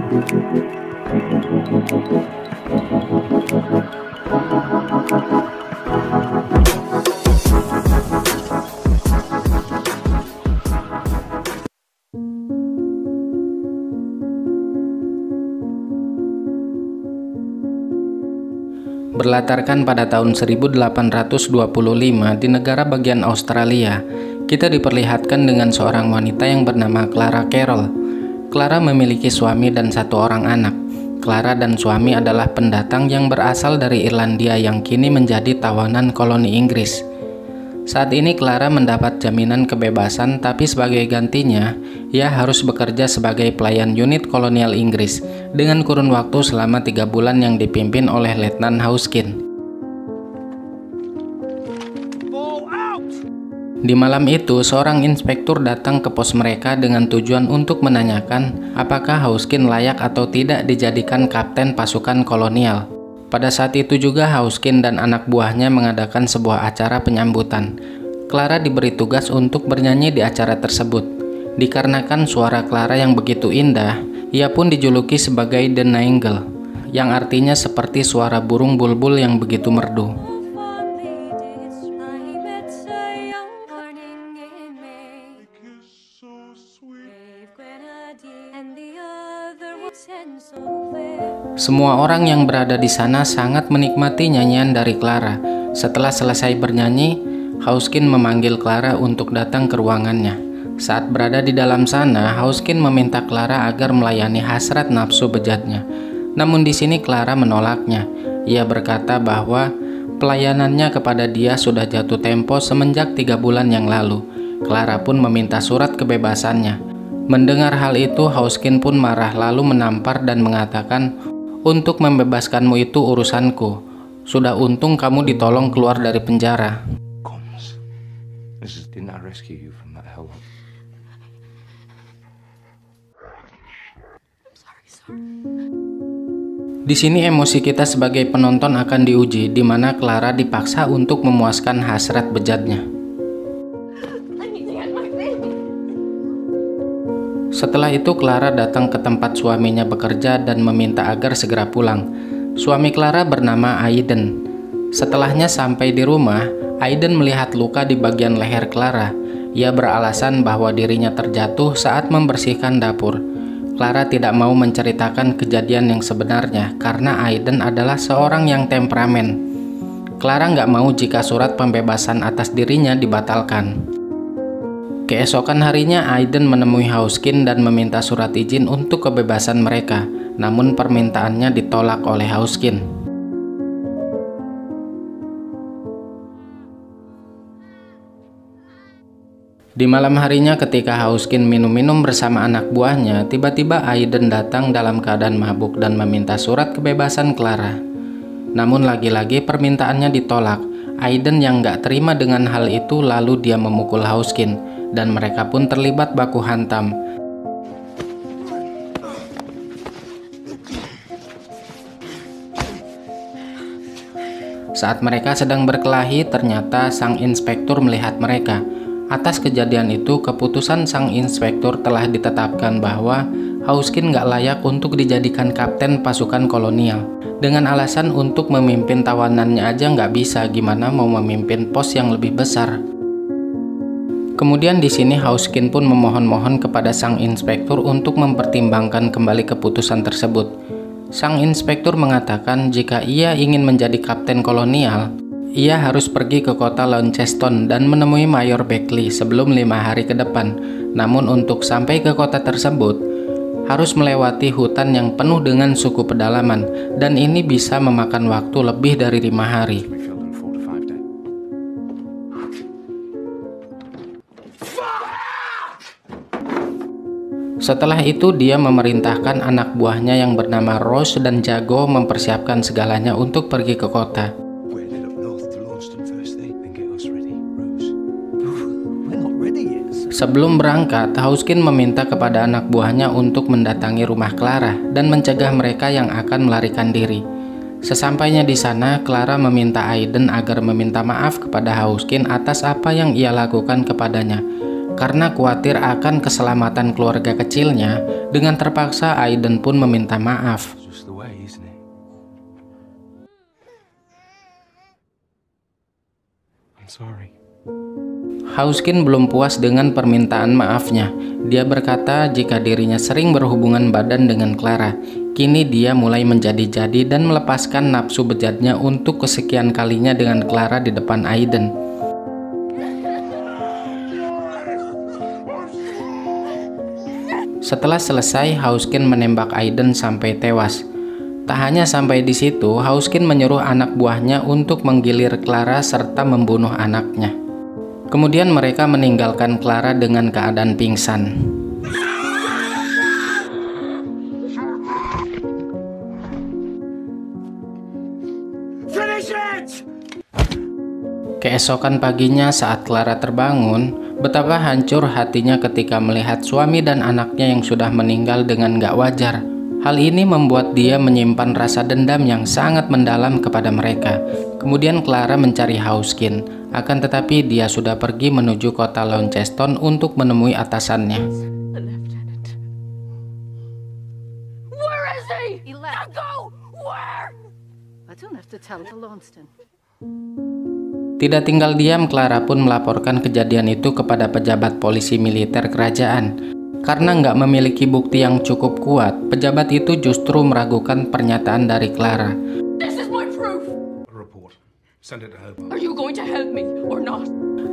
Berlatarkan pada tahun 1825 di negara bagian Australia, kita diperlihatkan dengan seorang wanita yang bernama Clara Carroll. Clara memiliki suami dan satu orang anak. Clara dan suami adalah pendatang yang berasal dari Irlandia yang kini menjadi tawanan koloni Inggris. Saat ini Clara mendapat jaminan kebebasan, tapi sebagai gantinya, ia harus bekerja sebagai pelayan unit kolonial Inggris dengan kurun waktu selama 3 bulan yang dipimpin oleh Letnan Hawkins. Di malam itu, seorang inspektur datang ke pos mereka dengan tujuan untuk menanyakan apakah Hawkins layak atau tidak dijadikan kapten pasukan kolonial. Pada saat itu juga Hawkins dan anak buahnya mengadakan sebuah acara penyambutan. Clara diberi tugas untuk bernyanyi di acara tersebut. Dikarenakan suara Clara yang begitu indah, ia pun dijuluki sebagai The Nightingale, yang artinya seperti suara burung bulbul yang begitu merdu. Semua orang yang berada di sana sangat menikmati nyanyian dari Clara. Setelah selesai bernyanyi, Hawkins memanggil Clara untuk datang ke ruangannya. Saat berada di dalam sana, Hawkins meminta Clara agar melayani hasrat nafsu bejatnya. Namun di sini Clara menolaknya. Ia berkata bahwa pelayanannya kepada dia sudah jatuh tempo semenjak 3 bulan yang lalu. Clara pun meminta surat kebebasannya. Mendengar hal itu, Hawkins pun marah lalu menampar dan mengatakan, "Untuk membebaskanmu itu urusanku. Sudah untung kamu ditolong keluar dari penjara." Di sini emosi kita sebagai penonton akan diuji, di mana Clara dipaksa untuk memuaskan hasrat bejatnya. Setelah itu Clara datang ke tempat suaminya bekerja dan meminta agar segera pulang. Suami Clara bernama Aiden. Setelahnya sampai di rumah, Aiden melihat luka di bagian leher Clara. Ia beralasan bahwa dirinya terjatuh saat membersihkan dapur. Clara tidak mau menceritakan kejadian yang sebenarnya karena Aiden adalah seorang yang temperamen. Clara nggak mau jika surat pembebasan atas dirinya dibatalkan. Keesokan harinya, Aiden menemui Hawkins dan meminta surat izin untuk kebebasan mereka, namun permintaannya ditolak oleh Hawkins. Di malam harinya ketika Hawkins minum-minum bersama anak buahnya, tiba-tiba Aiden datang dalam keadaan mabuk dan meminta surat kebebasan Clara. Namun lagi-lagi permintaannya ditolak. Aiden yang nggak terima dengan hal itu lalu dia memukul Hawkins. Dan mereka pun terlibat baku hantam. Saat mereka sedang berkelahi, ternyata sang inspektur melihat mereka. Atas kejadian itu, keputusan sang inspektur telah ditetapkan bahwa Hawkins nggak layak untuk dijadikan kapten pasukan kolonial. Dengan alasan untuk memimpin tawanannya aja nggak bisa, gimana mau memimpin pos yang lebih besar. Kemudian di sini Hawkins pun memohon-mohon kepada sang inspektur untuk mempertimbangkan kembali keputusan tersebut. Sang inspektur mengatakan jika ia ingin menjadi kapten kolonial, ia harus pergi ke kota Launceston dan menemui Mayor Beckley sebelum 5 hari ke depan. Namun untuk sampai ke kota tersebut, harus melewati hutan yang penuh dengan suku pedalaman, dan ini bisa memakan waktu lebih dari 5 hari. Setelah itu dia memerintahkan anak buahnya yang bernama Rose dan Jago mempersiapkan segalanya untuk pergi ke kota. Sebelum berangkat, Hawkins meminta kepada anak buahnya untuk mendatangi rumah Clara dan mencegah mereka yang akan melarikan diri. Sesampainya di sana, Clara meminta Aiden agar meminta maaf kepada Hawkins atas apa yang ia lakukan kepadanya. Karena khawatir akan keselamatan keluarga kecilnya, Dengan terpaksa, Aiden pun meminta maaf. Hauskin belum puas dengan permintaan maafnya. Dia berkata jika dirinya sering berhubungan badan dengan Clara. Kini dia mulai menjadi-jadi dan melepaskan nafsu bejatnya untuk kesekian kalinya dengan Clara di depan Aiden. Setelah selesai, Hauskin menembak Aiden sampai tewas. Tak hanya sampai di situ, Hauskin menyuruh anak buahnya untuk menggilir Clara serta membunuh anaknya. Kemudian mereka meninggalkan Clara dengan keadaan pingsan. Keesokan paginya saat Clara terbangun, betapa hancur hatinya ketika melihat suami dan anaknya yang sudah meninggal dengan gak wajar. Hal ini membuat dia menyimpan rasa dendam yang sangat mendalam kepada mereka. Kemudian Clara mencari Hauskin, akan tetapi dia sudah pergi menuju kota Launceston untuk menemui atasannya. Tidak tinggal diam, Clara pun melaporkan kejadian itu kepada pejabat polisi militer kerajaan. Karena nggak memiliki bukti yang cukup kuat, pejabat itu justru meragukan pernyataan dari Clara.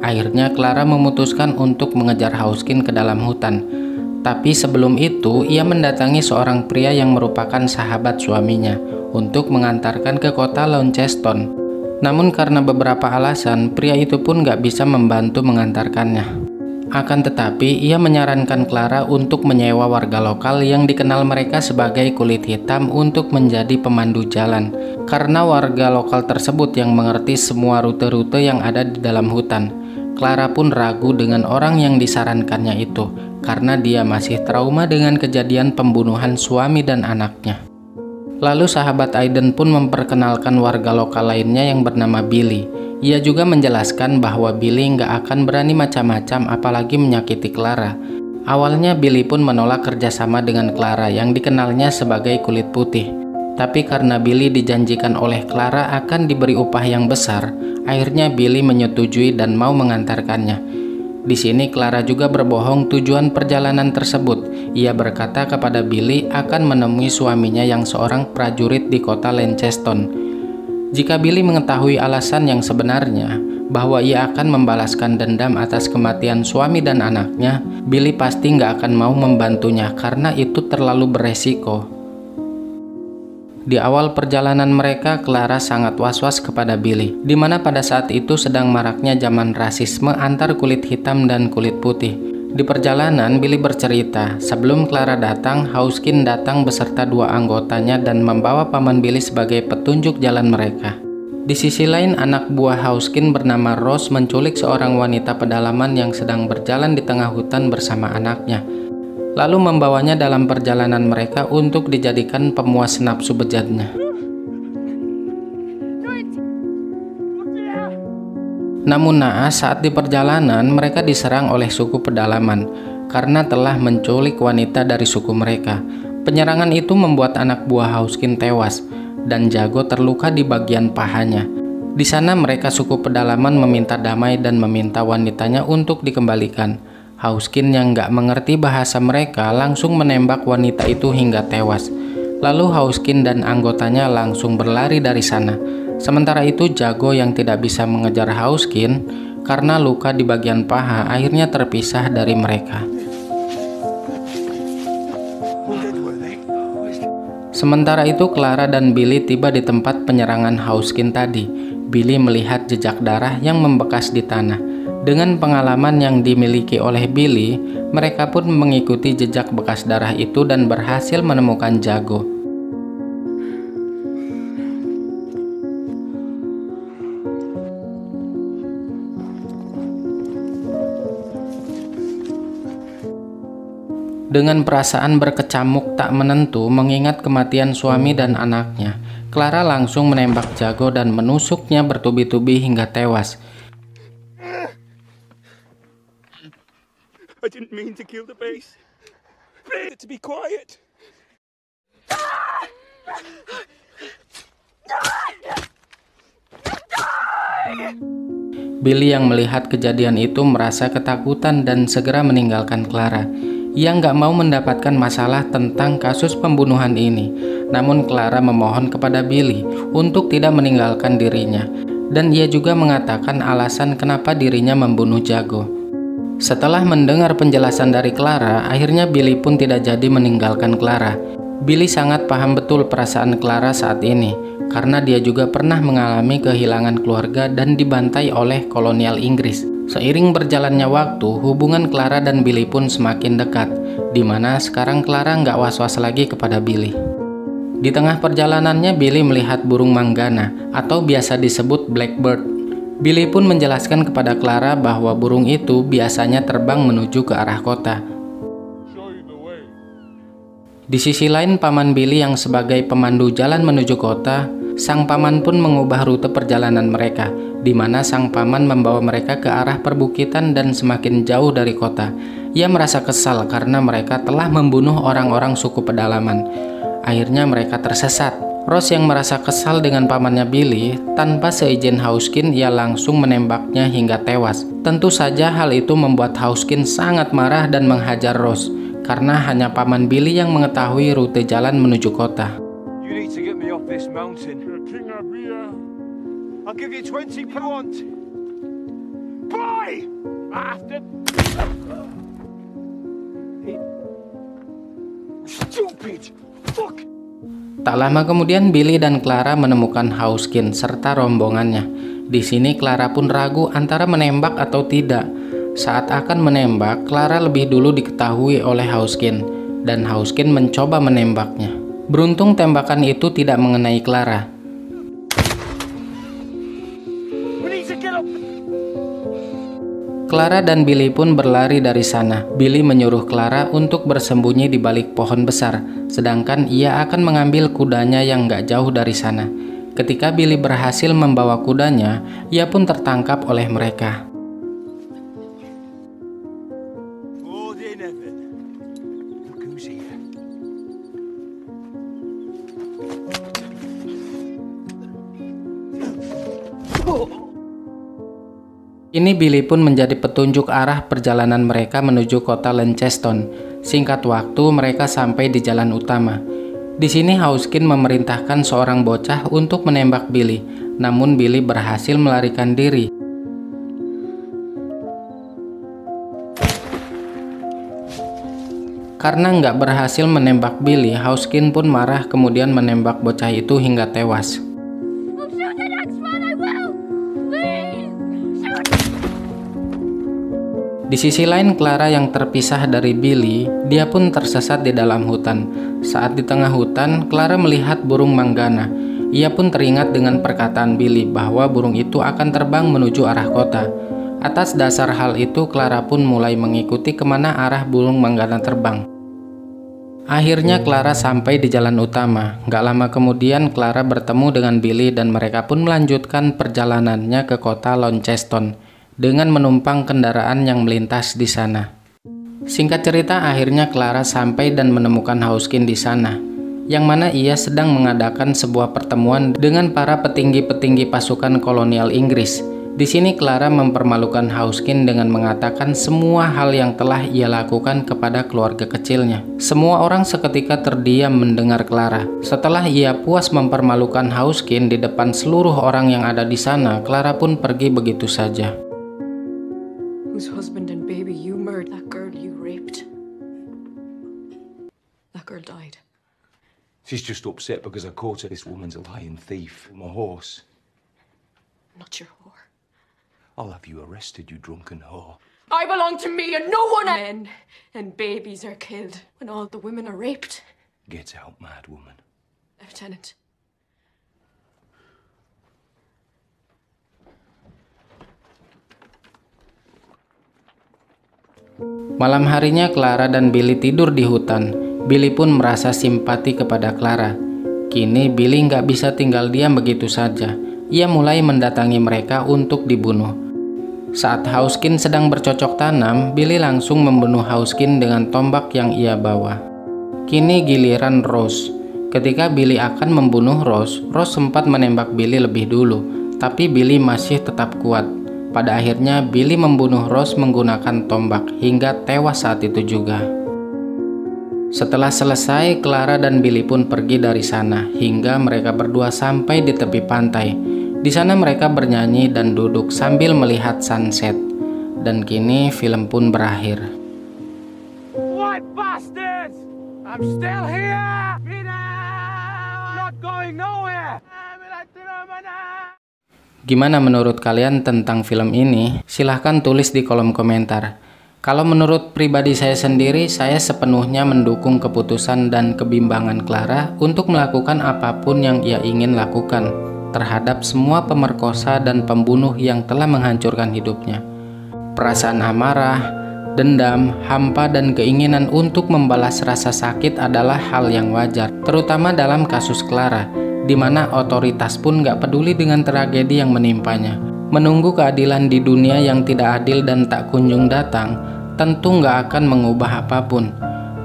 Akhirnya Clara memutuskan untuk mengejar Hauskin ke dalam hutan. Tapi sebelum itu, ia mendatangi seorang pria yang merupakan sahabat suaminya untuk mengantarkan ke kota Launceston. Namun karena beberapa alasan, pria itu pun nggak bisa membantu mengantarkannya. Akan tetapi, ia menyarankan Clara untuk menyewa warga lokal yang dikenal mereka sebagai kulit hitam untuk menjadi pemandu jalan. Karena warga lokal tersebut yang mengerti semua rute-rute yang ada di dalam hutan. Clara pun ragu dengan orang yang disarankannya itu, karena dia masih trauma dengan kejadian pembunuhan suami dan anaknya. Lalu sahabat Aiden pun memperkenalkan warga lokal lainnya yang bernama Billy. Ia juga menjelaskan bahwa Billy nggak akan berani macam-macam apalagi menyakiti Clara. Awalnya Billy pun menolak kerjasama dengan Clara yang dikenalnya sebagai kulit putih. Tapi karena Billy dijanjikan oleh Clara akan diberi upah yang besar, akhirnya Billy menyetujui dan mau mengantarkannya. Di sini Clara juga berbohong tujuan perjalanan tersebut. Ia berkata kepada Billy akan menemui suaminya yang seorang prajurit di kota Launceston. Jika Billy mengetahui alasan yang sebenarnya, bahwa ia akan membalaskan dendam atas kematian suami dan anaknya, Billy pasti nggak akan mau membantunya karena itu terlalu beresiko. Di awal perjalanan mereka, Clara sangat was-was kepada Billy, di mana pada saat itu sedang maraknya zaman rasisme antar kulit hitam dan kulit putih. Di perjalanan, Billy bercerita, sebelum Clara datang, Hauskin datang beserta 2 anggotanya dan membawa paman Billy sebagai petunjuk jalan mereka. Di sisi lain, anak buah Hauskin bernama Rose menculik seorang wanita pedalaman yang sedang berjalan di tengah hutan bersama anaknya. Lalu membawanya dalam perjalanan mereka untuk dijadikan pemuas nafsu bejatnya. Namun naas, saat di perjalanan mereka diserang oleh suku pedalaman karena telah menculik wanita dari suku mereka. Penyerangan itu membuat anak buah Hauskin tewas dan Jago terluka di bagian pahanya. Di sana mereka suku pedalaman meminta damai dan meminta wanitanya untuk dikembalikan. Hauskin yang nggak mengerti bahasa mereka langsung menembak wanita itu hingga tewas. Lalu Hauskin dan anggotanya langsung berlari dari sana. Sementara itu Jago yang tidak bisa mengejar Hauskin karena luka di bagian paha akhirnya terpisah dari mereka. Sementara itu Clara dan Billy tiba di tempat penyerangan Hauskin tadi. Billy melihat jejak darah yang membekas di tanah. Dengan pengalaman yang dimiliki oleh Billy, mereka pun mengikuti jejak bekas darah itu dan berhasil menemukan Jago. Dengan perasaan berkecamuk tak menentu mengingat kematian suami dan anaknya, Clara langsung menembak Jago dan menusuknya bertubi-tubi hingga tewas. I didn't mean to kill the beast. To be quiet. Billy yang melihat kejadian itu merasa ketakutan dan segera meninggalkan Clara. Ia nggak mau mendapatkan masalah tentang kasus pembunuhan ini. Namun Clara memohon kepada Billy untuk tidak meninggalkan dirinya. Dan ia juga mengatakan alasan kenapa dirinya membunuh Jago. Setelah mendengar penjelasan dari Clara, akhirnya Billy pun tidak jadi meninggalkan Clara. Billy sangat paham betul perasaan Clara saat ini, karena dia juga pernah mengalami kehilangan keluarga dan dibantai oleh kolonial Inggris. Seiring berjalannya waktu, hubungan Clara dan Billy pun semakin dekat, di mana sekarang Clara nggak was-was lagi kepada Billy. Di tengah perjalanannya, Billy melihat burung manggana, atau biasa disebut blackbird. Billy pun menjelaskan kepada Clara bahwa burung itu biasanya terbang menuju ke arah kota. Di sisi lain, paman Billy yang sebagai pemandu jalan menuju kota, sang paman pun mengubah rute perjalanan mereka, di mana sang paman membawa mereka ke arah perbukitan dan semakin jauh dari kota. Ia merasa kesal karena mereka telah membunuh orang-orang suku pedalaman. Akhirnya mereka tersesat. Rose yang merasa kesal dengan pamannya Billy, tanpa seizin Hawkins ia langsung menembaknya hingga tewas. Tentu saja hal itu membuat Hawkins sangat marah dan menghajar Rose, karena hanya paman Billy yang mengetahui rute jalan menuju kota. You need to get me off this mountain. King Abia. I'll give you 20 if you want. Boy! Bastard! Stupid! Fuck! Tak lama kemudian Billy dan Clara menemukan Hawkins serta rombongannya. Di sini Clara pun ragu antara menembak atau tidak. Saat akan menembak, Clara lebih dulu diketahui oleh Hawkins, dan Hawkins mencoba menembaknya. Beruntung tembakan itu tidak mengenai Clara. Clara dan Billy pun berlari dari sana. Billy menyuruh Clara untuk bersembunyi di balik pohon besar, sedangkan ia akan mengambil kudanya yang gak jauh dari sana. Ketika Billy berhasil membawa kudanya, ia pun tertangkap oleh mereka. Ini Billy pun menjadi petunjuk arah perjalanan mereka menuju kota Launceston. Singkat waktu mereka sampai di jalan utama. Di sini Hawkins memerintahkan seorang bocah untuk menembak Billy, namun Billy berhasil melarikan diri. Karena nggak berhasil menembak Billy, Hawkins pun marah kemudian menembak bocah itu hingga tewas. Di sisi lain, Clara yang terpisah dari Billy, dia pun tersesat di dalam hutan. Saat di tengah hutan, Clara melihat burung manggana. Ia pun teringat dengan perkataan Billy bahwa burung itu akan terbang menuju arah kota. Atas dasar hal itu, Clara pun mulai mengikuti kemana arah burung manggana terbang. Akhirnya Clara sampai di jalan utama. Gak lama kemudian Clara bertemu dengan Billy dan mereka pun melanjutkan perjalanannya ke kota Launceston dengan menumpang kendaraan yang melintas di sana. Singkat cerita, akhirnya Clara sampai dan menemukan Hawkins di sana, yang mana ia sedang mengadakan sebuah pertemuan dengan para petinggi-petinggi pasukan kolonial Inggris. Di sini Clara mempermalukan Hawkins dengan mengatakan semua hal yang telah ia lakukan kepada keluarga kecilnya. Semua orang seketika terdiam mendengar Clara. Setelah ia puas mempermalukan Hawkins di depan seluruh orang yang ada di sana, Clara pun pergi begitu saja. Whose husband and baby you murdered, that girl you raped. That girl died. She's just upset because I caught her. This woman's a lying thief. My horse. Not your whore. I'll have you arrested, you drunken whore. I belong to me and no one. Men and babies are killed when all the women are raped. Get out, mad woman. Lieutenant. Malam harinya Clara dan Billy tidur di hutan. Billy pun merasa simpati kepada Clara. Kini Billy nggak bisa tinggal diam begitu saja. Ia mulai mendatangi mereka untuk dibunuh. Saat Hawkins sedang bercocok tanam, Billy langsung membunuh Hawkins dengan tombak yang ia bawa. Kini giliran Rose. Ketika Billy akan membunuh Rose, Rose sempat menembak Billy lebih dulu, tapi Billy masih tetap kuat. Pada akhirnya Billy membunuh Rose menggunakan tombak hingga tewas saat itu juga. Setelah selesai, Clara dan Billy pun pergi dari sana hingga mereka berdua sampai di tepi pantai. Di sana mereka bernyanyi dan duduk sambil melihat sunset. Dan kini film pun berakhir. White bastards! I'm still here! Not going nowhere! Gimana menurut kalian tentang film ini? Silahkan tulis di kolom komentar. Kalau menurut pribadi saya sendiri, saya sepenuhnya mendukung keputusan dan kebimbangan Clara untuk melakukan apapun yang ia ingin lakukan terhadap semua pemerkosa dan pembunuh yang telah menghancurkan hidupnya. Perasaan amarah, dendam, hampa, dan keinginan untuk membalas rasa sakit adalah hal yang wajar, terutama dalam kasus Clara, di mana otoritas pun gak peduli dengan tragedi yang menimpanya. Menunggu keadilan di dunia yang tidak adil dan tak kunjung datang, tentu gak akan mengubah apapun.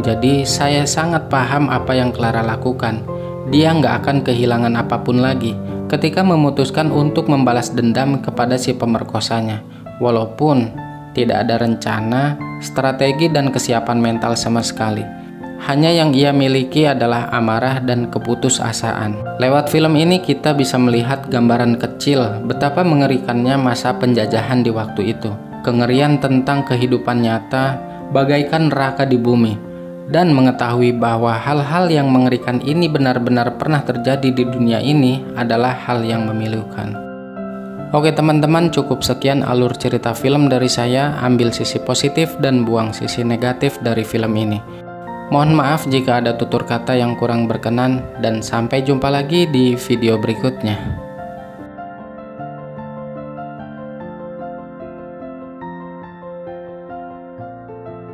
Jadi saya sangat paham apa yang Clara lakukan. Dia gak akan kehilangan apapun lagi ketika memutuskan untuk membalas dendam kepada si pemerkosanya, walaupun tidak ada rencana, strategi, dan kesiapan mental sama sekali. Hanya yang ia miliki adalah amarah dan keputusasaan. Lewat film ini kita bisa melihat gambaran kecil betapa mengerikannya masa penjajahan di waktu itu. Kengerian tentang kehidupan nyata bagaikan neraka di bumi. Dan mengetahui bahwa hal-hal yang mengerikan ini benar-benar pernah terjadi di dunia ini adalah hal yang memilukan. Oke teman-teman, cukup sekian alur cerita film dari saya. Ambil sisi positif dan buang sisi negatif dari film ini. Mohon maaf jika ada tutur kata yang kurang berkenan, dan sampai jumpa lagi di video berikutnya.